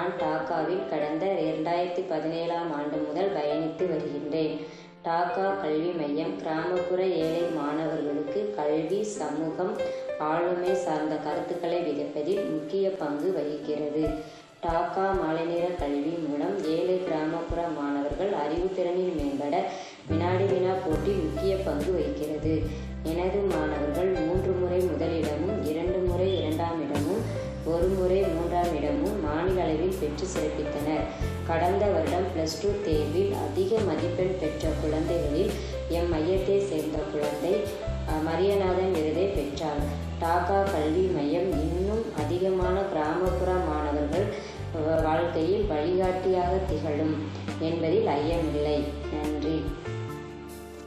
நான் டாக்காவில் கடந்த 2017ஆம் ஆண்டு முதல் பயணித்து வருகின்றேன். டாக்கா கல்வி மையம் கிராமப்புற ஏழை மாணவர்களுக்கு கல்வி, சமூகம், ஆளுமை சார்ந்த கருத்துக்களை விதைப்பதில் முக்கிய பங்கு வகிக்கிறது. டாக்கா மாலைநேர கல்வி மூலம் ஏழை கிராமப்புற மாணவர்கள் அறிவுத்திறனில் மேம்பட வினாடி வினா போட்டி முக்கிய பங்கு வகிக்கிறது. எனது மாணவர்கள் 3 முறை முதலிடமும் 2 முறை 2ஆம் இடமும் 1 முறை 3ஆம் இடமும் மாநில அளவில் பெற்று சிறப்பித்தனர். கடந்த வருடம் +2 தேர்வில் அதிக மதிப்பெண் பெற்ற குழந்தைகளில் எம் மையத்தை சேர்ந்த குழந்தை மரியநாதன் விருதை பெற்றார். டாக்கா கல்வி மையம் இன்னும் அதிகமான கிராமப்புற மாணவர்கள் வாழ்க்கையில் வழிகாட்டியாக திகழும் என்பதில் ஐயமில்லை. நன்றி.